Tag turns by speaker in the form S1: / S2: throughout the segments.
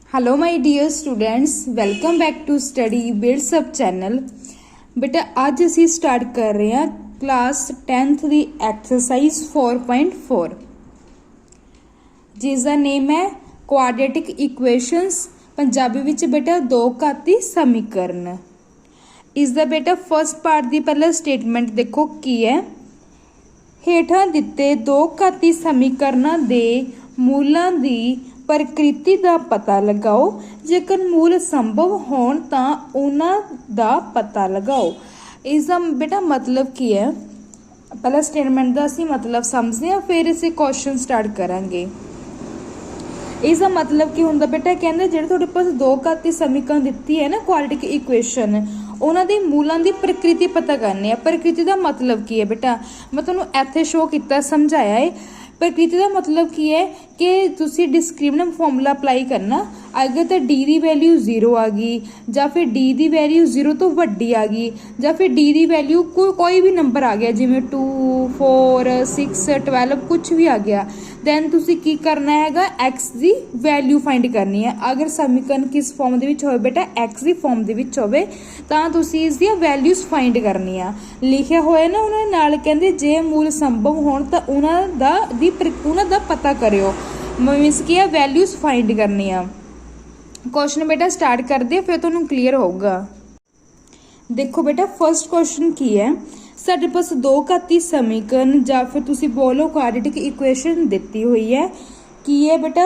S1: Hello my dear students, welcome back to study builds up channel. बेटा अज असी start कर रहे हैं क्लास 10th की एक्सरसाइज 4.4 जिसका नेम है क्वाड्रेटिक इक्वेशंस। पंजाबी विच बेटा दो घाती समीकरण। इसका बेटा फर्स्ट पार्ट की पहला स्टेटमेंट देखो की है। हेठां दिते दो घाती समीकरणों के मूलों की प्रकृति का पता लगाओ, जेकर मूल संभव होण तां उन्हां दा पता लगाओ। इसका बेटा मतलब की है, पहला स्टेटमेंट का असीं मतलब समझते हैं, फिर इसे क्वेश्चन स्टार्ट करांगे। इसका मतलब की हुंदा बेटा, कहंदे जिहड़े तुहाडे पास दो घाती समीकरण दित्ती है ना क्वाड्रेटिक इक्वेशन, उन्हां दे मूलां दी प्रकृति पता करनी है। प्रकृति का मतलब की है बेटा, मैं तुहानूं इत्थे शो कीता समझाया है। प्रकृति का मतलब की है कि तुसी डिस्क्रिमिनेंट फॉर्मूला अप्लाई करना। अगर तो डी की वैल्यू 0 आ गई, या फिर डी की वैल्यू 0 तो वड्डी आ गई, या फिर डी की वैल्यू कोई भी नंबर आ गया, जिमें 2 4 6 12 कुछ भी आ गया, दैन तुसी की करना हैगा, एक्स की वैल्यू फाइंड करनी है। अगर समीकरण किस फॉर्म दे विच होवे बेटा, एक्स की फॉर्म दे विच होवे, तां तुसी इसदी वैल्यूज फाइंड करनी आ। लिखिया होया ना उन्हां नाल, कहंदे जे मूल संभव होण तां उन्हां दा पता करियो, मीनस की वैल्यूज फाइंड करनी आ। क्वेश्चन बेटा स्टार्ट कर दे, फिर तुहानूं क्लीयर होगा। देखो बेटा फर्स्ट क्वेश्चन की है, साडे पास दो घाती समीकरण या फिर तुसी बोलो क्वाड्रेटिक इक्वेशन दिती हुई है। की है बेटा,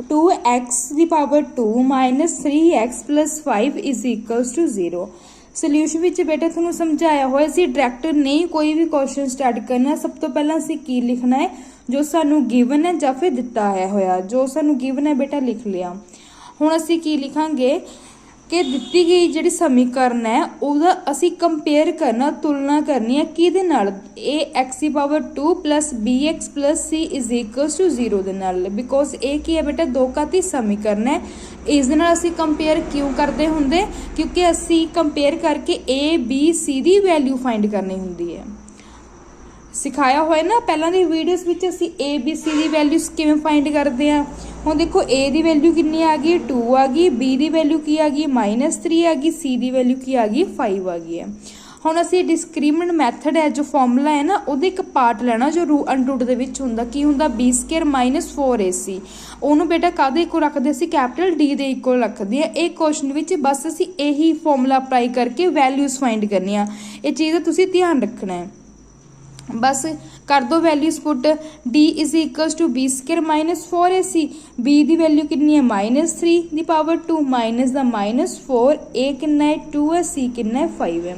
S1: 2x की power 2 minus 3x plus 5 is equals to 0। Solution which बेटा तुहानूं समझाया होया सी, डायरैक्ट नहीं कोई भी क्वेश्चन स्टार्ट करना। सब तो पहला असीं की लिखना है, जो सानू गिवन है या फिर दिता है होया, जो सानू गिवन है बेटा लिख लिया। हुण असीं की लिखांगे कि दिती गई जिहड़ी समीकरण है उहदा असीं कंपेयर करना, तुलना करनी है किहदे नाल, ए एक्स की power 2 plus B X plus C is equals to 0 दे नाल। बिकॉज ए की है बेटा दो घाती समीकरण है, इस दे नाल असीं कंपेयर क्यों करते हुंदे, क्योंकि असीं कंपेयर करके ए बी सी की वैल्यू फाइंड करनी हुंदी है। सिखाया हुआ ना पहला दी वीडियोस विच असीं ए बी सी की वैल्यूज किवें फाइंड करते हैं। हुण देखो ए की वैल्यू कितनी आ गई, 2 आ गई, बी की वैल्यू की आ गई -3 आ गई, सी की वैल्यू की आ गई 5 आ गई है। हुण असीं डिस्क्रिमिनेंट मैथड है, जो फॉर्मूला है ना, उहदे एक पार्ट लेना जो अंडरूट दे विच हुंदा। की हुंदा, b² - 4ac। ਉਹਨੂੰ बेटा काहदे इक्वल रखते असीं, कैपिटल डी दे इक्वल रखते हैं। एक क्वेश्चन विच बस असीं यही फॉर्मूला अप्लाई करके वैल्यूज फाइंड करनी आ। ये चीज़ दा तुसीं ध्यान रखना है। बस कर दो values put, d is equals to b² - 4ac। b की वैल्यू कितनी है, -3 की पावर 2 माइनस द -4, a कितना है 2 है, c कितना है 5 है।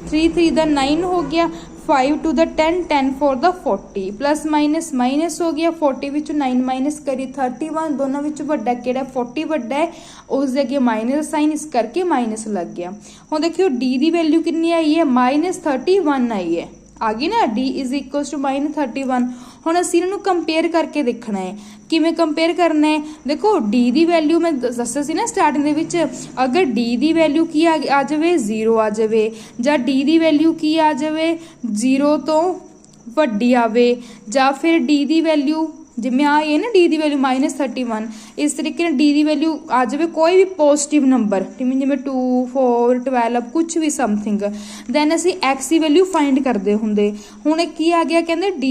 S1: 3 3 द 9 हो गया, 5 2 the 10, 10 4 the 40, plus minus minus हो गया, 40 विच 9 माइनस करी 31, दोनों विच वड्डा किहड़ा, 40 वड्डा है, उस जगह माइनस साइन, इस करके माइनस लग गया। हुण देखियो d की वैल्यू कितनी आई है, -31 आई है, आ गई ना, d इज इक्वल्स टू -31। हुण असीं इन्हां नूं कंपेयर करके देखना है। किवें कंपेयर करना है, देखो d की वैल्यू मैं दस्सिया सी ना स्टार्टिंग दे विच, अगर d की वैल्यू की आ जाए 0 आ जाए, जां d की वैल्यू की आ जाए 0 तो वड्डी आवे, जां फिर d की वैल्यू जिमें आ है ना d की वैल्यू -31, इस तरीके ਨਾਲ d की वैल्यू आ जाए कोई भी पॉजिटिव नंबर, जिमें 2 4 12 कुछ भी समथिंग, दैन असीं x की वैल्यू फाइंड करते होंगे। हुण की आ गया, कहते d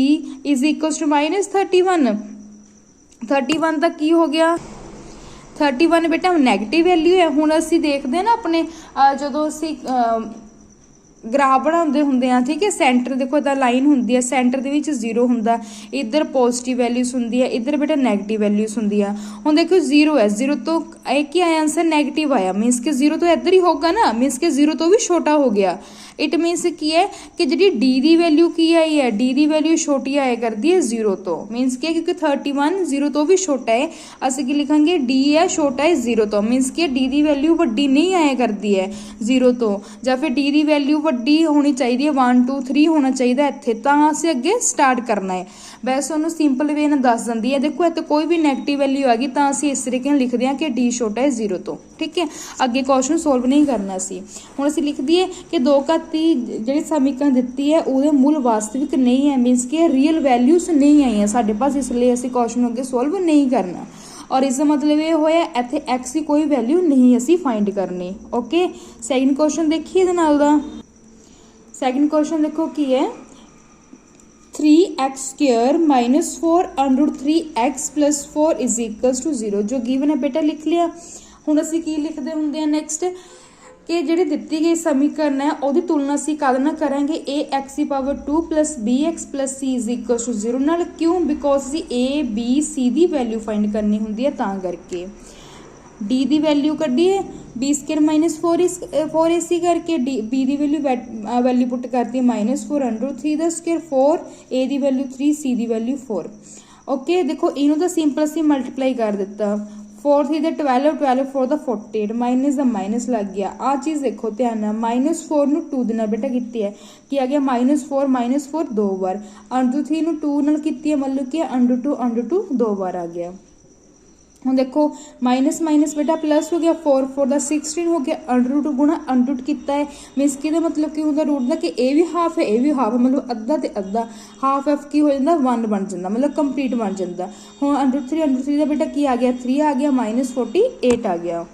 S1: इज इक्वल्स टू -31। 31 तक की हो गया, 31 बेटा नैगेटिव वैल्यू है। हुण असीं देखते हैं ना अपने जदों असीं ग्राफ बनाते होंगे हैं, ठीक है, सेंटर देखो इदा लाइन होंगी है, सेंटर दे विच 0 हुंदा, इधर पॉजिटिव वैल्यूज होंगी है, इधर बेटा नैगेटिव वैल्यूज होंगी है। हुण देखो 0 है, 0 तो एक ही आया आंसर नैगेटिव आया, मीनस के 0 तो इधर ही होगा ना, मीनस के 0 तो भी छोटा हो गया। इट मीनस की है कि जी डी की वैल्यू की आई है, डी की वैल्यू छोटी आया करती है 0 तो, मीनस की क्योंकि 31 0 तो भी छोटा है, असं की लिखांगे डी है छोटा है 0 तो, मीनस की डी की वैल्यू वड्डी नहीं आया करती है 0 तो, या फिर डी की वैल्यू वड्डी होनी चाहिए 1 2 3 होना चाहिए इत्थे, तां असीं अगे स्टार्ट करना है। वैसे उन्होंने सिंपल वे ना दस दी है, देखो इत्थे कोई भी नैगेटिव वैल्यू आ गई तो असीं इस तरीके नाल लिखते हैं कि डी छोटा है 0 तो, ठीक है। अगे क्वेश्चन सोल्व नहीं करना सी, हुण असीं लिख दईए कि दो घाती जिहड़ी समीकरण दित्ती है उहदे मूल वास्तविक नहीं है, मीनस कि रियल वैल्यूज नहीं आई हैं साडे पास, इसलिए असीं क्वेश्चन अगे सोल्व नहीं करना। और इसका मतलब ये होया इत्थे x की कोई वैल्यू नहीं असी फाइंड करनी। ओके, सैकेंड क्वेश्चन देखिए इहदे नाल दा। सैकेंड क्वेश्चन देखो की है 3x² minus 4 under 3x plus 4 is equals to 0। जो गिवन है बेटा लिख लिया। हुण असी की लिखते होंगे हैं नैक्सट कि जिहड़ी दित्ती गई समीकरण है उहदी तुलना असी काहदे नाल करांगे ए एक्स की power 2 plus B X plus C is equals to 0 नाल। क्यों? बिकॉज असी ए बी सी की वैल्यू फाइंड करनी हुंदी है तां करके। डी की वैल्यू कड्ढीए b² माइनस 4ac करके डी बी की वैल्यू पुट करती है -4 अंडर 3 का स्क्वायर 4 ए की वैल्यू 3 सी की वैल्यू 4। ओके, देखो इनू तो सिंपल असी मल्टीप्लाई कर दिता। 4 3 12 12 4 का 48 माइनस का माइनस लग गया। आ चीज़ देखो ध्यान नाल -4 नू 2 दे नाल बेटा कितनी है कि आ गया -4 दो बार अंडर 3 नू 2 नाल कितनी है मतलब कि अंडर टू दो बार आ गया। हम देखो माइनस माइनस बेटा प्लस हो गया 4 4 का 16 हो गया अंडर गुणा अंडर किया है मीनस कि मतलब कि होंगे रूट का कि ए भी हाफ है ए भी हाफ है मतलब अद्धा तो अद्धा हाफ एफ की हो जाता 1 बन जाता मतलब कंप्लीट बन जाता। हम अंडर 3 का बेटा की आ गया 3 आ गया -48 आ गया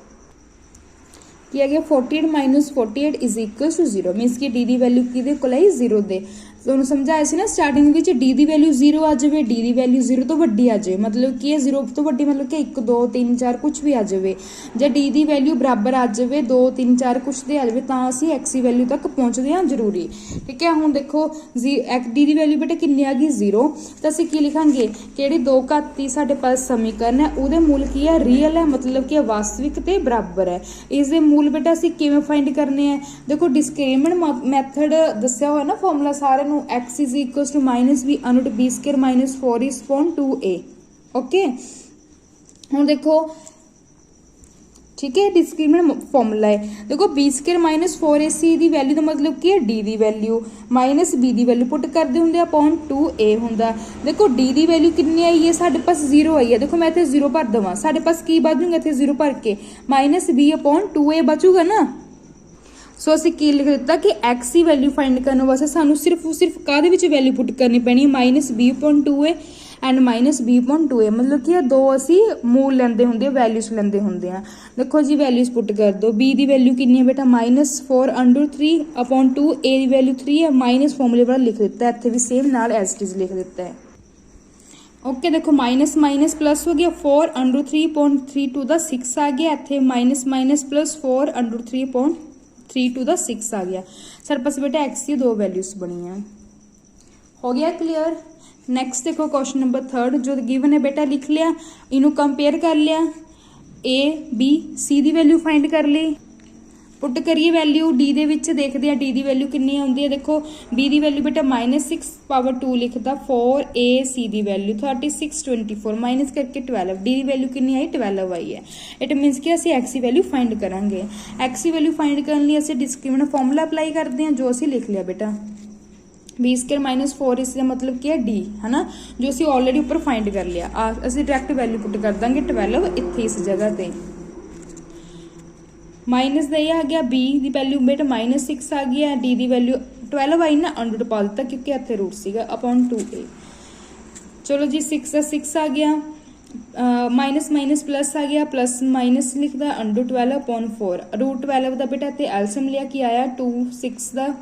S1: कि आ गया 48 minus 48 is equal to 0 means कि डी की वैल्यू कि कोल आई 0 दे। तुहानूं समझाया सी ना स्टार्टिंग में डी की वैल्यू 0 आ जाए डी की वैल्यू 0 तो वड्डी आ जाए मतलब कि 0 तो वड्डी मतलब कि 1 2 3 4 कुछ भी आ जाए जे डी की वैल्यू बराबर आ जाए 2 3 4 कुछ दे आ जाए तो असी एक्स की वैल्यू तक पहुँचते हैं जरूरी। ठीक है, हुण देखो डी की वैल्यू बेटा कितनी आ गई 0 तो असीं की लिखांगे कि दो घाती साडे पास समीकरण है उहदे मूल की है रियल है मतलब कि वास्तविक ते बराबर है। इसके मूल बेटा असीं किवें फाइंड करने हैं? देखो डिस्क्रिमिनेंट मैथड दस्सिया होया ना फॉर्मूला सारे x is equals to minus B under b² minus 4 is upon 2a। Okay, हुण देखो ठीक है डिस्क्रिमिनेंट फॉर्मूला है। देखो b² माइनस 4ac की वैल्यू का मतलब की है d की वैल्यू माइनस b की वैल्यू पुट करते होंगे अपॉन 2a होंगे। देखो d की वैल्यू कितनी आई है साढ़े पास 0 आई है। देखो मैं इतने 0 भर देवां साढ़े पास की बचूगा इतने 0 भर के -b अपॉन 2a बचूगा ना। सो असीं की लिख दिता कि एक्स की वैल्यू फाइंड करने वास्ते सानू सिर्फ काहदे विच वैल्यू पुट करनी पैनी -b upon 2a and -b upon 2a मतलब कि दो असीं मूल लैंदे हुंदे वैल्यूज लैंदे हुंदे आ। देखो जी वैल्यूज पुट कर दो b की वैल्यू कितनी है बेटा -4 अंडर 3 अपॉन 2 a की वैल्यू 3 है माइनस फॉर्मूले वाला लिख दिता है इत्थे भी सेम नाल एज इट इज लिख दिता है। ओके देखो माइनस माइनस प्लस हो गया 4 अंडर 3 अपॉन 3 टू द 6 आ गया इत्थे minus minus plus 4 under 3 upon 3 to the 6 आ गया। सारे पास बेटा एक्स की दो वैल्यूज बनी है। हो गया क्लियर। नेक्स्ट देखो क्वेश्चन नंबर 3 जो गिवन है बेटा लिख लिया इनू कंपेयर कर लिया ए बी सी की वैल्यू फाइंड कर ली पुट करिए वैल्यू डी दे विच देखते हैं डी की वैल्यू कितनी आती है। देखो बी की वैल्यू बेटा -6 पावर 2 लिखता 4 ए सी की वैल्यू 36 24 माइनस करके 12 डी की वैल्यू कितनी आई 12 आई है। इट मीनस कि असीं एक्स की वैल्यू फाइंड करांगे। एक्स की वैल्यू फाइंड करने लिए असीं डिस्क्रिमिनेंट फॉर्मूला अप्लाई करते हैं जो असीं लिख लिया बेटा b² माइनस 4 इसका मतलब क्या है डी है ना जो असीं ऑलरेडी ऊपर फाइंड कर लिया। असीं डायरैक्ट वैल्यू पुट कर देंगे 12 इत्थे इस जगह पे माइनस का यह आ गया बी की वैल्यू बेटा -6 आ गया डी की वैल्यू 12 आई ना अंडर पा दिता क्योंकि इतने रूट सीगा अपॉन 2a। चलो जी 6 का 6 आ गया माइनस माइनस प्लस आ गया प्लस माइनस लिखता अंडर 12 अपॉन 4 रूट 12 का बेटा इतने एल्सियम लिया कि आया 2 6 का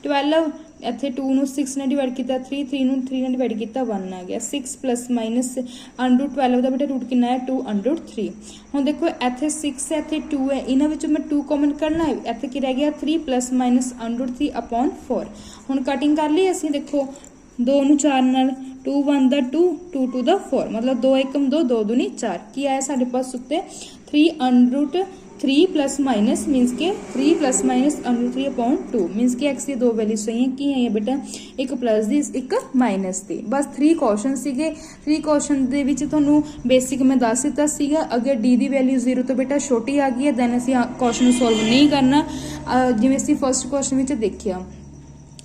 S1: 12 इतने 2 ਨੂੰ 6 ने डिवाइड किया 3 3 ਨੂੰ 3 ने डिवाइड किया 1 आ गया 6 प्लस माइनस अंडर 12 का बेटा रूट कितना है 2 अंडर 3। हम देखो इतने 6 है इतने 2 है इन्होंने मैं 2 कॉमन करना है इतने की रह गया 3 प्लस माइनस अंडर 3 अपॉन 4। हम कटिंग कर ली असीं देखो 2 ਨੂੰ 4 नाल 2 1 ਦਾ 2 2 2 ਦਾ 4 मतलब 2 1 2 2 दूनी 4 की आया साढ़े पास उत्ते 3 अंडर 3 प्लस माइनस मीनस के 3 प्लस माइनस अंडर 3 अपॉन 2 मीनस कि एक्स की दो वैल्यू सही है की है बेटा एक प्लस दी एक माइनस दी। बस 3 क्वेश्चन सीगे 3 क्वेश्चन दे विच तुहानू बेसिक मैं दस दिता सीगा। अगर डी की वैल्यू 0 तो बेटा छोटी आ गई है दैन असीं क्वेश्चन सॉल्व नहीं करना जिवें असीं फर्स्ट क्वेश्चन विच देखिया।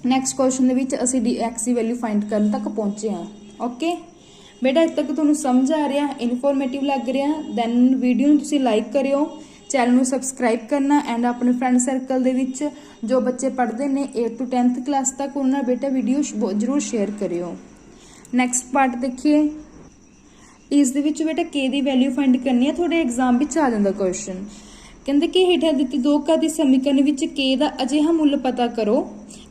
S1: नैक्सट क्वेश्चन दे विच असीं डी एक्स की वैल्यू फाइंड करन तक पहुंचे हैं। ओके बेटा इत्थे तक तुहानू समझ आ रहा इनफॉर्मेटिव लग रहा दैन वीडियो नू तुसीं लाइक करियो चैनल में सबसक्राइब करना एंड अपने फ्रेंड सर्कल दे विच जो बच्चे पढ़ते हैं 8th to 10th क्लास तक उन्होंने बेटा वीडियो जरूर शेयर करियो। नैक्सट पार्ट देखिए ਇਸ ਦੇ ਵਿੱਚ ਬੇਟਾ k ਦੀ ਵੈਲਿਊ ਫਾਈਂਡ ਕਰਨੀ ਹੈ, ਤੁਹਾਡੇ ਐਗਜ਼ਾਮ ਵਿੱਚ ਆ ਜਾਂਦਾ ਕੁਐਸਚਨ। ਕਹਿੰਦੇ ਕਿ ਹੇਠਾਂ ਦਿੱਤੀ ਦੋ ਘਾਤੀ ਸਮੀਕਰਨ ਵਿੱਚ k ਦਾ ਅਜਿਹਾ ਮੁੱਲ ਪਤਾ ਕਰੋ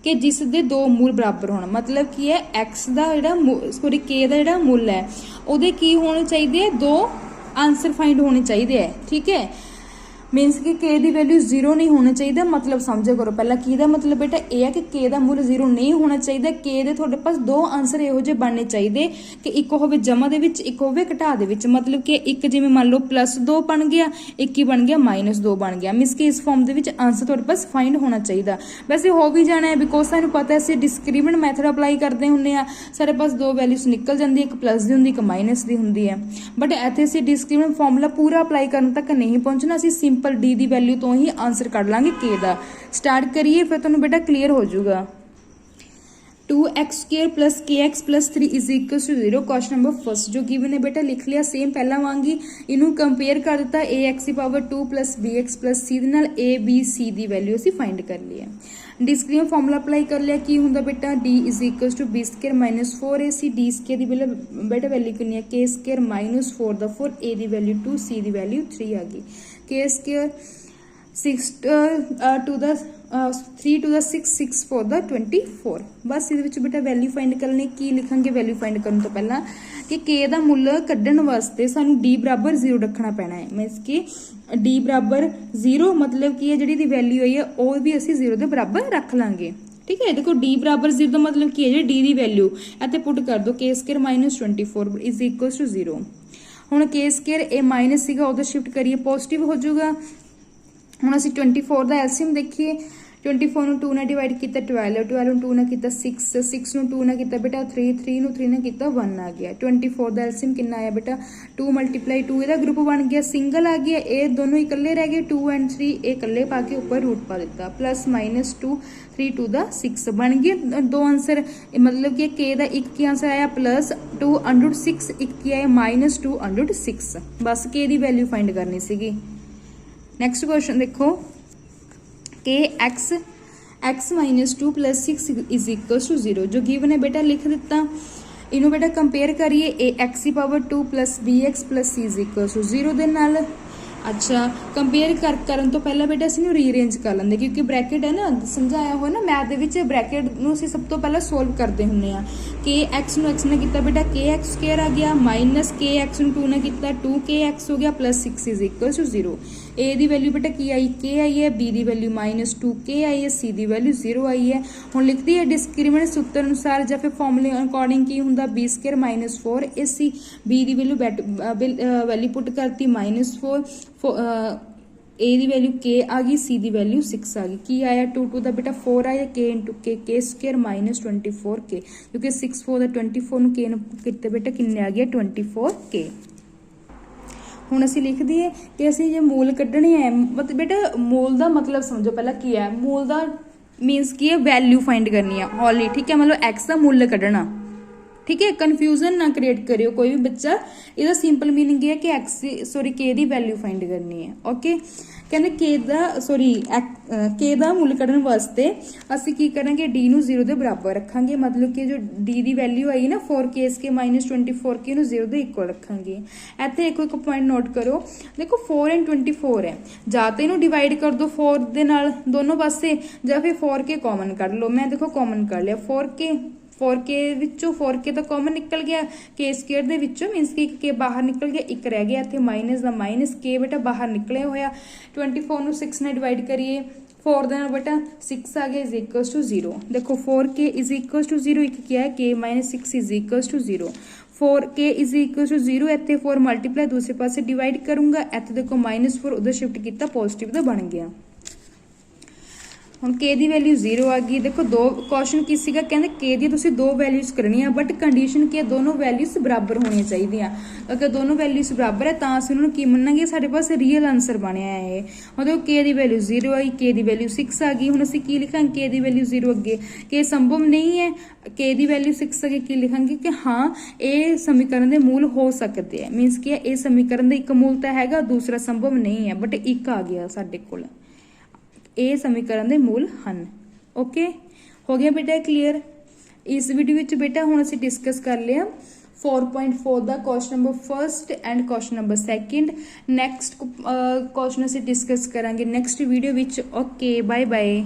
S1: ਕਿ ਜਿਸ ਦੇ ਦੋ ਮੂਲ ਬਰਾਬਰ ਹੋਣ। ਮਤਲਬ ਕੀ ਹੈ, x ਦਾ ਜਿਹੜਾ k ਦਾ ਜਿਹੜਾ ਮੁੱਲ ਹੈ ਉਹਦੇ ਕੀ ਹੋਣੇ ਚਾਹੀਦੇ ਹੈ, ਦੋ ਆंसर फाइंड होने चाहिए है। ठीक है, मीनस कि k ਦੀ वैल्यू 0 नहीं होना चाहिए। मतलब समझा करो पहला की दा मतलब बेटा यह है कि k ਦਾ ਮੁੱਲ 0 नहीं होना चाहिए। k ਦੇ ਤੁਹਾਡੇ ਪਾਸ ਦੋ ਆंसर ਇਹੋ ਜਿਹੇ ਬਣਨੇ ਚਾਹੀਦੇ ਕਿ ਇੱਕ ਹੋਵੇ ਜਮਾ ਦੇ ਵਿੱਚ, ਇੱਕ ਹੋਵੇ ਘਟਾ ਦੇ ਵਿੱਚ। मतलब कि ਇੱਕ ਜਿਵੇਂ ਮੰਨ ਲਓ +2 ਬਣ ਗਿਆ, ਇੱਕ ਹੀ ਬਣ ਗਿਆ -2 ਬਣ ਗਿਆ। मीनस कि इस फॉर्म ਦੇ ਵਿੱਚ आंसर ਤੁਹਾਡੇ ਪਾਸ फाइंड होना चाहिए। वैसे हो भी जाना है बिकॉज ਸਾਨੂੰ पता है ਅਸੀਂ डिस्क्रिमिनेंट मैथड अप्लाई करते ਹੁੰਦੇ ਆ, ਸਾਡੇ ਪਾਸ ਦੋ ਵੈਲਿਊਸ ਨਿਕਲ ਜਾਂਦੀ, ਇੱਕ प्लस ਦੀ ਹੁੰਦੀ, ਇੱਕ माइनस ਦੀ ਹੁੰਦੀ ਹੈ। बट ਇੱਥੇ ਅਸੀਂ डिस्क्रिमिनेंट ਫਾਰਮੂਲਾ ਪੂਰਾ ਅਪਲਾਈ ਕਰਨ ਤੱਕ ਨਹੀਂ ਪਹੁੰਚਣਾ, ਅਸੀਂ ਸਿੰਪਲ डी ਦੀ ਵੈਲਿਊ ਤੋਂ ਹੀ ਆंसर ਕੱਢ ਲਾਂਗੇ k ਦਾ। ਸਟਾਰਟ ਕਰੀਏ ਫਿਰ ਤੁਹਾਨੂੰ ਬੇਟਾ ਕਲੀਅਰ ਹੋ ਜਾਊਗਾ। 2x² + kx + 3 = 0। Question number first जो गिवन है बेटा लिख लिया सेम पहला वांगी, इनू कंपेयर कर दिता ax⁻2 + bx + c ਦੇ ਨਾਲ a b c the value ਅਸੀਂ ਫਾਈਂਡ ਕਰ ਲਈ ਹੈ। डिस्क्रिमिनेंट फार्मूला अप्लाई कर लिया, की होंगे बेटा d = b² - 4ac। d² ਦੀ बेटा वैल्यू कितनी है, k² - 4 the 4, a the value 2, c the value 3 आ गई। k² 6 to the 3 to the 6 6 4 ਦਾ 24। बस ਇਹਦੇ ਵਿੱਚ बेटा वैल्यू फाइंड करनी, की लिखांगे वैल्यू फाइंड करने तो पहला कि k ਦਾ ਮੁੱਲ ਕੱਢਣ ਵਾਸਤੇ ਸਾਨੂੰ d = 0 ਰੱਖਣਾ ਪੈਣਾ ਹੈ। मीनस कि d = 0 मतलब कि ਜਿਹੜੀ ਦੀ ਵੈਲਿਊ ਆਈ ਹੈ ਉਹ ਵੀ ਅਸੀਂ 0 ਦੇ ਬਰਾਬਰ ਰੱਖ ਲਾਂਗੇ। ठीक है, देखो d = 0 ਦਾ मतलब ਕੀ ਹੈ, d ਦੀ ਵੈਲਿਊ ਇੱਥੇ ਪੁੱਟ ਕਰ ਦੋ, k² - 24 = 0। ਹੁਣ k² ਇਹ ਮਾਈਨਸ ਸੀਗਾ, ਉਹਦਾ ਸ਼ਿਫਟ ਕਰੀਏ ਪੋਜ਼ਿਟਿਵ ਹੋ ਜਾਊਗਾ। ਹੁਣ ਅਸੀਂ 24 ਦਾ ਐਲਸੀਐਮ ਦੇਖੀਏ, 24 ਨੂੰ 2 ਨਾਲ ਡਿਵਾਈਡ ਕੀਤਾ 12, 12 ਨੂੰ 2 ਨਾਲ ਕੀਤਾ 6, 6 ਨੂੰ 2 ਨਾਲ ਕੀਤਾ बेटा 3, 3 ਨੂੰ 3 ਨਾਲ ਕੀਤਾ 1 ਆ ਗਿਆ। 24 ਦਾ ਐਲਸੀਐਮ ਕਿੰਨਾ ਆਇਆ बेटा 2 × 2, ਇਹਦਾ ਗਰੁੱਪ ਬਣ ਗਿਆ, ਸਿੰਗਲ ਆ ਗਿਆ, ਇਹ ਦੋਨੋਂ ਇਕੱਲੇ ਰਹਿ ਗਏ 2 and 3, ਇਹ ਇਕੱਲੇ ਪਾ ਕੇ ਉੱਪਰ रूट ਪਾ ਦਿੱਤਾ, +-2 3 to the 6 ਬਣ ਗਏ ਦੋ ਆंसर। मतलब कि k ਦਾ ਇੱਕ ਕੀ ਆंसर ਆਇਆ +2 / 6, ਇੱਕ ਕੀ ਆਇਆ -2 / 6। ਬਸ k ਦੀ ਵੈਲਿਊ ਫਾਈਂਡ ਕਰਨੀ ਸੀਗੀ। नेक्स्ट क्वेश्चन देखो, कि x - 2 + 6 = 0 जो गिवन है बेटा लिख दिता। इनू बेटा कंपेयर करिए ax⁻2 + bx + c = 0 ਦੇ ਨਾਲ। अच्छा, कंपेयर करन तो पहला बेटा ਅਸੀਂ ਨੂੰ ਰੀਅਰੇਂਜ ਕਰ ਲੈਂਦੇ, क्योंकि ब्रैकेट है ना समझाया हो ना मैथ ਦੇ ਵਿੱਚ ब्रैकेट ਨੂੰ ਅਸੀਂ ਸਭ ਤੋਂ ਪਹਿਲਾਂ ਸੋਲਵ ਕਰਦੇ ਹੁੰਦੇ ਆ। कि x ਨੂੰ x ਨਾਲ ਕੀਤਾ बेटा kx² ਆ ਗਿਆ, -kx ਨੂੰ 2 ਨਾਲ ਕੀਤਾ 2kx ਹੋ ਗਿਆ, +6 = 0। a ਦੀ ਵੈਲਿਊ बेटा ਕੀ ਆਈ, k ਆਈ ਹੈ, b ਦੀ ਵੈਲਿਊ -2k ਆਈ ਹੈ, c ਦੀ ਵੈਲਿਊ 0 ਆਈ ਹੈ। ਹੁਣ ਲਿਖਦੀ ਹੈ ਡਿਸਕ੍ਰਿਮੀਨੈਂਟ ਸੂਤਰ ਅਨੁਸਾਰ ਜਾਂ ਫਿਰ ਫਾਰਮੂਲੇ ਅਕੋਰਡਿੰਗ ਕੀ ਹੁੰਦਾ, b² - 4ac। b ਦੀ ਵੈਲਿਊ ਪੁੱਟ ਕਰਤੀ -4, a ਦੀ ਵੈਲਿਊ k ਆ ਗਈ, c ਦੀ ਵੈਲਿਊ 6 ਆ ਗਈ। ਕੀ ਆਇਆ 2 ਦਾ बेटा 4 ਆਇਆ, k × k k² - 24k, ਕਿਉਂਕਿ 6 4 ਦਾ 24 ਨੂੰ k ਨੂੰ ਕਿਤੇ बेटा ਕਿੰਨੇ ਆ ਗਿਆ 24k। ਹੁਣ ਅਸੀਂ ਲਿਖ ਦਈਏ ਕਿ ਅਸੀਂ ਜੇ ਮੂਲ ਕੱਢਣੇ ਹੈ, ਮਤਲਬ बेटा ਮੂਲ ਦਾ ਮਤਲਬ ਸਮਝੋ ਪਹਿਲਾਂ ਕੀ ਹੈ। ਮੂਲ ਦਾ ਮੀਨਸ ਕੀ ਹੈ, ਵੈਲਿਊ ਫਾਈਂਡ ਕਰਨੀ ਹੈ ਹੌਲੀ। ठीक है, मतलब x ਦਾ ਮੁੱਲ ਕੱਢਣਾ। ठीक है, कन्फ्यूजन ना क्रिएट करियो कोई भी बच्चा। ਇਹਦਾ ਸਿੰਪਲ ਮੀਨਿੰਗ ਇਹ ਹੈ ਕਿ k ਦੀ ਵੈਲਿਊ ਫਾਈਂਡ ਕਰਨੀ ਹੈ। ਓਕੇ, ਕਹਿੰਦੇ k ਦਾ ਮੁੱਲ ਕੱਢਣ ਵਾਸਤੇ ਅਸੀਂ ਕੀ ਕਰਾਂਗੇ, d ਨੂੰ 0 ਦੇ ਬਰਾਬਰ ਰੱਖਾਂਗੇ। मतलब ਕਿ ਜੋ d ਦੀ ਵੈਲਿਊ ਆਈ ਨਾ 4k - 24k ਨੂੰ 0 ਦੇ ਇਕੁਅਲ ਰੱਖਾਂਗੇ। ਇੱਥੇ ਇੱਕ ਪੁਆਇੰਟ ਨੋਟ ਕਰੋ, ਦੇਖੋ 4 and 24 ਹੈ, ਜਾਂ ਤਾਂ ਇਹਨੂੰ ਡਿਵਾਈਡ ਕਰ ਦੋ 4 ਦੇ ਨਾਲ ਦੋਨੋਂ ਪਾਸੇ, ਜਾਂ ਫਿਰ 4k ਕਾਮਨ ਕੱਢ ਲਓ। ਮੈਂ ਦੇਖੋ ਕਾਮਨ ਕਰ ਲਿਆ 4k ਵਿੱਚੋਂ 4k ਤਾਂ ਕਾਮਨ ਨਿਕਲ ਗਿਆ, k² ਦੇ ਵਿੱਚੋਂ ਮੀਨਸ ਕਿ ਇੱਕ k ਬਾਹਰ ਨਿਕਲ ਗਿਆ, ਇੱਕ ਰਹਿ ਗਿਆ ਇੱਥੇ ਮਾਈਨਸ ਦਾ ਮਾਈਨਸ, k बेटा ਬਾਹਰ ਨਿਕਲਿਆ ਹੋਇਆ। 24 ਨੂੰ 6 ਨਾਲ ਡਿਵਾਈਡ ਕਰੀਏ, 4 ਦੇ ਨਾਲ बेटा 6 ਆ ਗਿਆ = 0। ਦੇਖੋ 4k = 0, ਇੱਕ ਕੀ ਹੈ k - 6 = 0। 4k = 0, ਇੱਥੇ 4 ਮਲਟੀਪਲਾਈ ਦੂਸਰੇ ਪਾਸੇ ਡਿਵਾਈਡ ਕਰੂੰਗਾ, ਇੱਥੇ ਦੇਖੋ -4 ਉਧਰ ਸ਼ਿਫਟ ਕੀਤਾ ਪੋਜ਼ਿਟਿਵ ਦਾ ਬਣ ਗਿਆ। ਹੁਣ k ਦੀ ਵੈਲਿਊ 0 ਆ ਗਈ। ਦੇਖੋ ਦੋ ਕੁਐਸਚਨ ਕੀ ਸੀਗਾ, ਕਹਿੰਦੇ k ਦੀ ਤੁਸੀਂ ਦੋ ਵੈਲਿਊਜ਼ ਕਰਨੀਆਂ, ਬਟ ਕੰਡੀਸ਼ਨ ਕੀ ਹੈ, ਦੋਨੋਂ ਵੈਲਿਊਜ਼ ਬਰਾਬਰ ਹੋਣੀਆਂ ਚਾਹੀਦੀਆਂ। ਅਗਰ ਦੋਨੋਂ ਵੈਲਿਊਜ਼ ਬਰਾਬਰ ਹੈ ਤਾਂ ਅਸੀਂ ਉਹਨਾਂ ਨੂੰ ਕੀ ਮੰਨਾਂਗੇ, ਸਾਡੇ ਪਾਸ ਰੀਅਲ ਆਂਸਰ ਬਣਿਆ ਹੈ ਇਹ। ਹੁਣ ਦੇਖੋ k ਦੀ ਵੈਲਿਊ 0 ਆਈ, k ਦੀ ਵੈਲਿਊ 6 ਆ ਗਈ। ਹੁਣ ਅਸੀਂ ਕੀ ਲਿਖਾਂਗੇ, k ਦੀ ਵੈਲਿਊ 0 ਅੱਗੇ k ਸੰਭਵ ਨਹੀਂ ਹੈ, k ਦੀ ਵੈਲਿਊ 6 ਅੱਗੇ ਕੀ ਲਿਖਾਂਗੇ ਕਿ ਹਾਂ ਇਹ ਸਮੀਕਰਨ ਦੇ ਮੂਲ ਹੋ ਸਕਦੇ ਆ। ਮੀਨਸ ਕੀ ਹੈ, ਇਹ ਸਮੀਕਰਨ ਦਾ ਇੱਕ ਮੂਲ ਤਾਂ ਹੈਗਾ, ਦੂਸਰਾ ਸੰਭਵ ਨਹੀਂ ਹੈ, ਬਟ ਇੱਕ ਆ ਗਿਆ ਸਾਡੇ ਕੋਲ, ਇਹ ਸਮੀਕਰਨ ਦੇ ਮੂਲ ਹਨ। ਓਕੇ, ਹੋ ਗਿਆ ਬੇਟਾ ਕਲੀਅਰ। ਇਸ ਵੀਡੀਓ ਵਿੱਚ ਬੇਟਾ ਹੁਣ ਅਸੀਂ ਡਿਸਕਸ ਕਰ ਲਿਆ 4.4 ਦਾ question number first and question number second. Next question ਅਸੀਂ ਡਿਸਕਸ ਕਰਾਂਗੇ ਨੈਕਸਟ ਵੀਡੀਓ ਵਿੱਚ। Okay, bye bye.